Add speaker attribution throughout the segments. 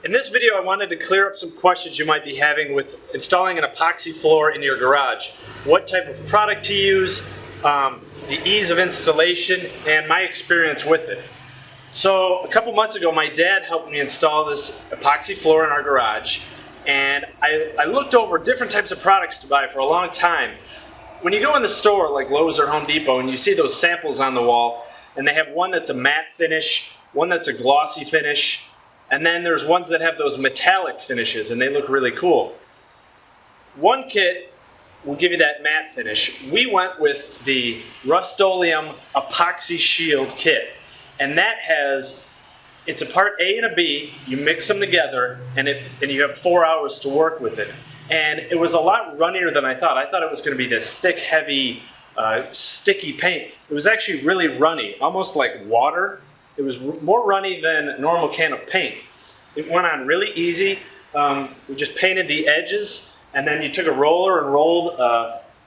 Speaker 1: In this video, I wanted to clear up some questions you might be having with installing an epoxy floor in your garage. What type of product to use, the ease of installation, and my experience with it. So a couple months ago, my dad helped me install this epoxy floor in our garage, and I looked over different types of products to buy for a long time. When you go in the store like Lowe's or Home Depot and you see those samples on the wall, and they have one that's a matte finish, one that's a glossy finish, and then there's ones that have those metallic finishes and they look really cool. One kit will give you that matte finish. We went with the Rust-Oleum EpoxyShield kit, and that has, it's a part A and a B, you mix them together and you have 4 hours to work with it. And it was a lot runnier than I thought. I thought it was going to be this thick, heavy, sticky paint. It was actually really runny, almost like water. It was more runny than a normal can of paint. It went on really easy. We just painted the edges, and then you took a roller and rolled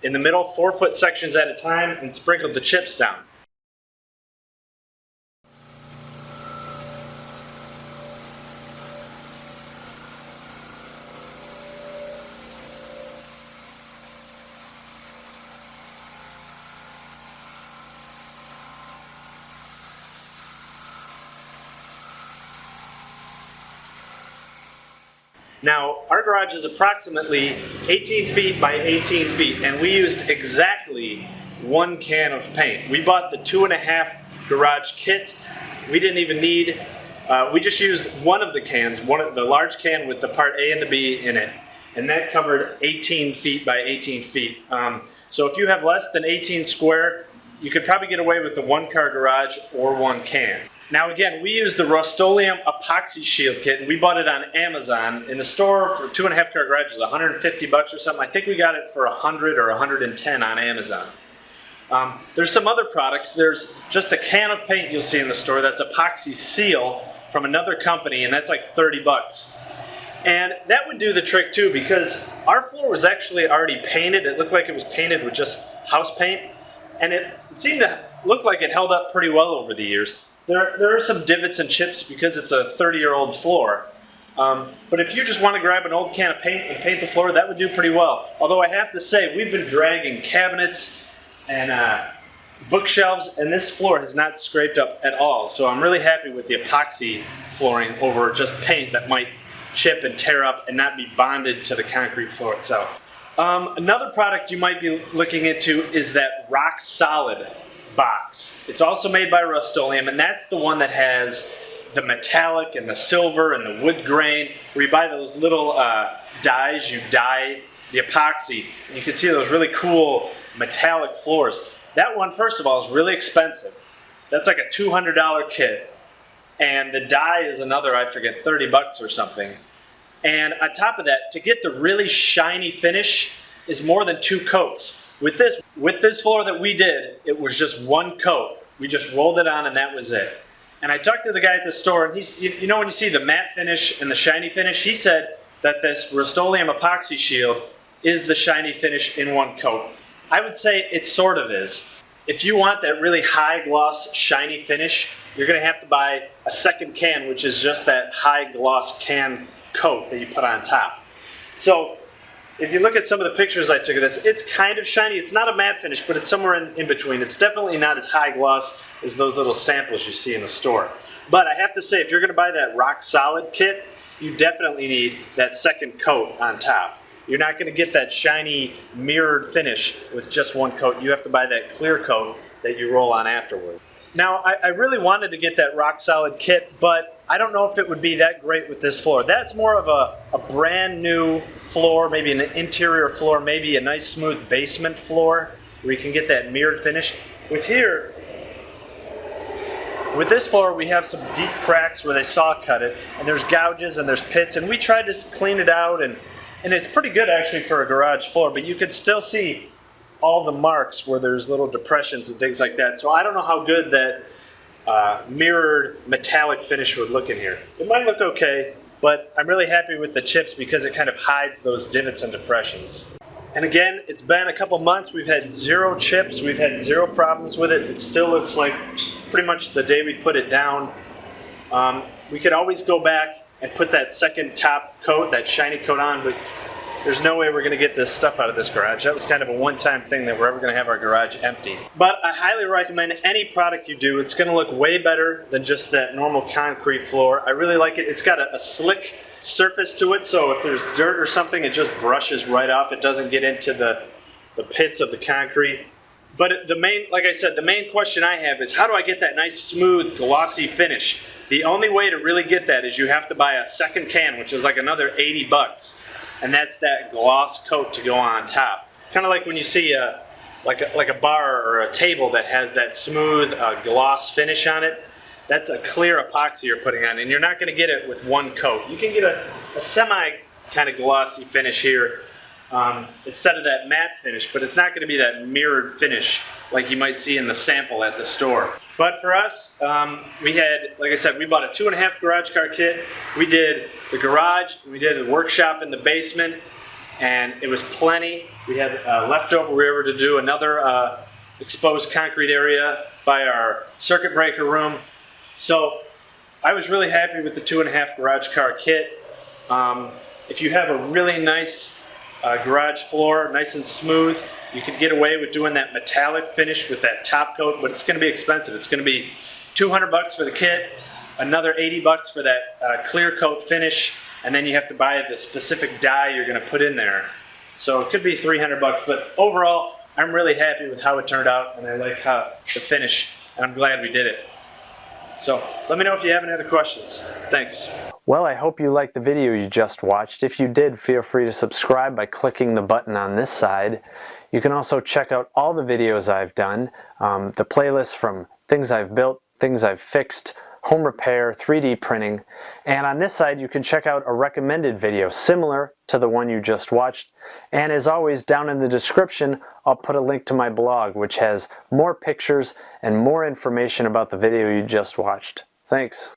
Speaker 1: in the middle, 4-foot sections at a time, and sprinkled the chips down. Now, our garage is approximately 18 feet by 18 feet, and we used exactly 1 can of paint. We bought the 2.5 garage kit. We didn't even need, we just used one of the cans, the large can with the part A and the B in it, and that covered 18 feet by 18 feet. So if you have less than 18 square, you could probably get away with the 1-car garage or 1 can. Now again, we use the Rust-Oleum EpoxyShield kit. We bought it on Amazon. In the store for 2.5-car garage is 150 bucks or something. I think we got it for 100 or 110 on Amazon. There's some other products. There's just a can of paint you'll see in the store. That's EpoxyShield from another company, and that's like 30 bucks. And that would do the trick too, because our floor was actually already painted. It looked like it was painted with just house paint, and it seemed to look like it held up pretty well over the years. There are some divots and chips because it's a 30-year-old floor. But if you just want to grab an old can of paint and paint the floor, that would do pretty well. Although I have to say, we've been dragging cabinets and bookshelves, and this floor has not scraped up at all. So I'm really happy with the epoxy flooring over just paint that might chip and tear up and not be bonded to the concrete floor itself. Another product you might be looking into is that rock solid box. It's also made by Rust-Oleum, and that's the one that has the metallic and the silver and the wood grain, where you buy those little dies, you dye the epoxy, and you can see those really cool metallic floors. That one, first of all, is really expensive. That's like a $200 kit, and the dye is another, I forget, 30 bucks or something. And on top of that, to get the really shiny finish is more than 2 coats. With this floor that we did, it was just 1 coat. We just rolled it on and that was it. And I talked to the guy at the store, and he's, you know when you see the matte finish and the shiny finish, he said that this Rust-Oleum EpoxyShield is the shiny finish in 1 coat. I would say it sort of is. If you want that really high gloss shiny finish, you're going to have to buy a 2nd can, which is just that high gloss can coat that you put on top. So if you look at some of the pictures I took of this, it's kind of shiny. It's not a matte finish, but it's somewhere in between. It's definitely not as high gloss as those little samples you see in the store. But I have to say, if you're going to buy that rock solid kit, you definitely need that 2nd coat on top. You're not going to get that shiny mirrored finish with just 1 coat. You have to buy that clear coat that you roll on afterward. Now, I really wanted to get that rock solid kit, but I don't know if it would be that great with this floor. That's more of a brand new floor, maybe an interior floor, maybe a nice smooth basement floor where you can get that mirrored finish. With this floor, we have some deep cracks where they saw cut it, and there's gouges and there's pits, and we tried to clean it out, and it's pretty good actually for a garage floor, but you could still see all the marks where there's little depressions and things like that. So I don't know how good that mirrored metallic finish would look in here. It might look okay, but I'm really happy with the chips because it kind of hides those divots and depressions. And again, it's been a couple months. We've had 0 chips. We've had 0 problems with it. It still looks like pretty much the day we put it down. We could always go back and put that second top coat, that shiny coat on, but there's no way we're going to get this stuff out of this garage. That was kind of a one-time thing that we're ever going to have our garage empty. But I highly recommend any product you do. It's going to look way better than just that normal concrete floor. I really like it. It's got a slick surface to it, so if there's dirt or something, it just brushes right off. It doesn't get into the pits of the concrete. But like I said, the main question I have is, how do I get that nice, smooth, glossy finish? The only way to really get that is you have to buy a second can, which is like another 80 bucks. And that's that gloss coat to go on top. Kind of like when you see like a bar or a table that has that smooth gloss finish on it. That's a clear epoxy you're putting on, and you're not going to get it with one coat. You can get a semi kind of glossy finish here instead of that matte finish, but it's not going to be that mirrored finish like you might see in the sample at the store. But for us, we had, like I said, we bought a 2.5 garage car kit. We did the garage, we did a workshop in the basement, and it was plenty. We had leftover. We were able to do another exposed concrete area by our circuit breaker room. So I was really happy with the 2.5 garage car kit. If you have a really nice garage floor, nice and smooth, you could get away with doing that metallic finish with that top coat, but it's going to be expensive. It's going to be 200 bucks for the kit, another 80 bucks for that clear coat finish, and then you have to buy the specific dye you're going to put in there. So it could be 300 bucks, but overall, I'm really happy with how it turned out, and I like the finish, and I'm glad we did it. So let me know if you have any other questions. Thanks.
Speaker 2: Well, I hope you liked the video you just watched. If you did, feel free to subscribe by clicking the button on this side. You can also check out all the videos I've done, the playlist from things I've built, things I've fixed, home repair, 3D printing. And on this side, you can check out a recommended video similar to the one you just watched. And as always, down in the description, I'll put a link to my blog, which has more pictures and more information about the video you just watched. Thanks.